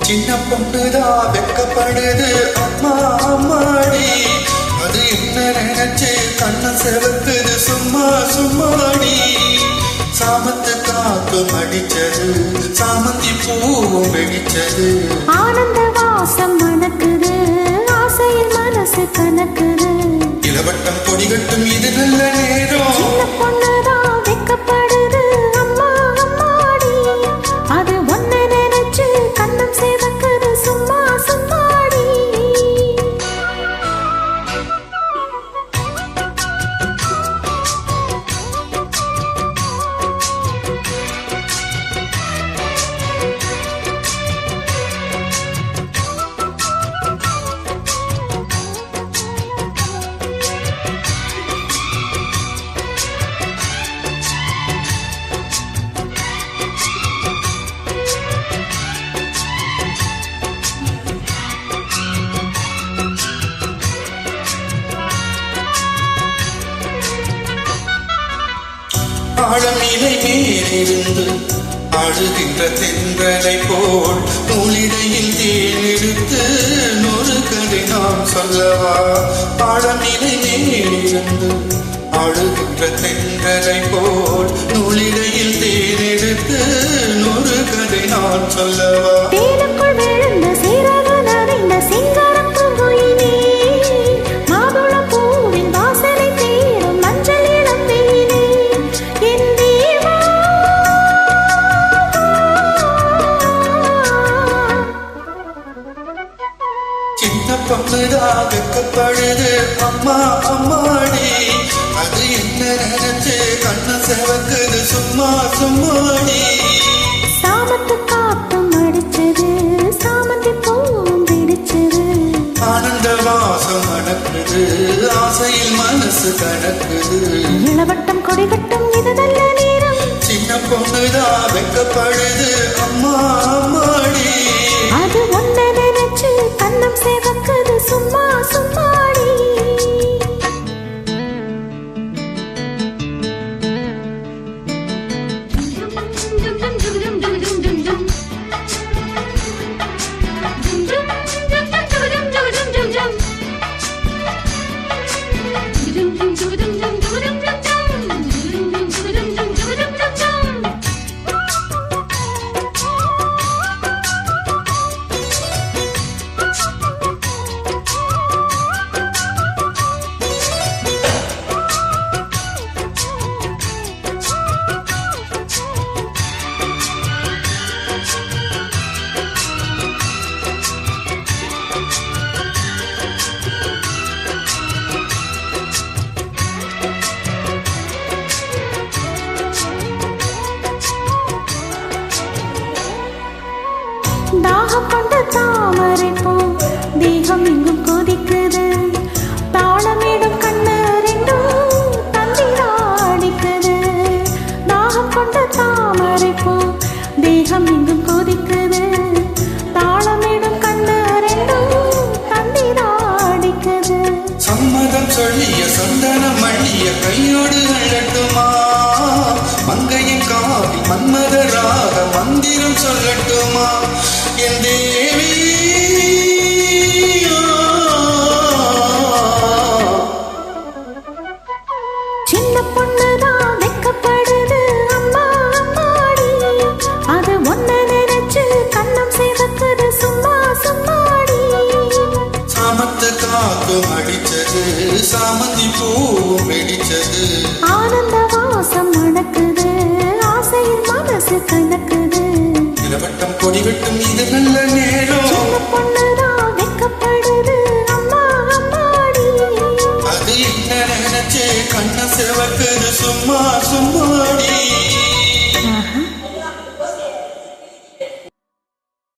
சின்ன பொண்ணுதான் வெக்கப்படுது அம்மா அம்மாடி, அது என்ன நினைச்சு கண்ண செவக்குது சும்மா சும்மாடி. சாமத்து காத்து மடிச்சது, சாமந்தி பூவும் வெடிச்சது, ஆனந்த வாசம் மணக்குது, ஆசையில் மனசு கணக்குது. இளவட்டம் கொடிகட்டும் இது நல்ல நேரம். சின்ன பொண்ணுதான் வெக்கப்படுது அம்மா அம்மாடி, அது ஒன்ன நினைச்சு கண்ணம் சேவக்குது சும்மா சும்மாடி. ஆழமிலை மேலிருந்து ஆடுகின்ற தென்றலை போல் நூலிடையில் தேனெடுத்து நூறு கதை நாம் சொல்லவா. ஆழமிலை மேலிருந்து ஆடுகின்ற தென்றலை போல் நூலிடையில் தேனெடுத்து நூறு கதை நான் சொல்லவா. தேனுக்குள் விழுந்த சீரக நனைந்த சிங்காரம் பூங்குயிலே, மாதுளம் பூவின் வாசனை தேடும் மஞ்சள் இளம் வெயிலே, என் தேவா. சின்ன பொண்ணுதான் வெக்கப்படுது அம்மா அம்மாடி, அது என்ன நினைச்சு கண்ண செவக்குது சும்மா சும்மாடி. சாமத்து காத்தும் அடிச்சது, சாமந்தி பூவும் பிடிச்சது, ஆனந்த வாசம் மணக்குது, ஆசையில் மனசு கணக்குது. இளவட்டம் கொடிகட்டும் இது நல்ல நேரம். சின்ன பொண்ணுதான் வெக்கப்படுது அம்மா அம்மாடி, அது ஒன்ன நினைச்சு கண்ணம் சேவக்குது சும்மா சும்மாடி. தாகம் கொண்ட தாமரை பூ தேகம் எங்கும் கொதிக்குது, தாளமேடும் கண்ணு ரெண்டும் தந்திராடிக்குது. தாகம் கொண்ட தாமரை பூ தேகம் எங்கும் கொதிக்குது, தாளமேடும் கண்ணு ரெண்டும் தந்திராடிக்குது. சம்மதம் சொல்லிய சந்தன மல்லிய கையோடு அழட்டுமா, மங்கையின் காவி மன்மதராக மந்திரம் சொல்லட்டுமா. என் தேவி சின்ன பொண்ணுதான் வெக்கப்படுது அம்மா அம்மாடி, அது ஒன்ன நினைச்சு கண்ணம் சேவக்குது சும்மா சும்மாடி. சாமத்து காத்து அடிச்சது, சாமந்தி பூவும் வெடிச்சது, ஆனந்த வாசம் மணக்குது, ஆசையில் மனசு கணக்குது. இளவட்டம் கொடிகட்டும் இது நல்ல நேரம். சின்ன பொண்ணு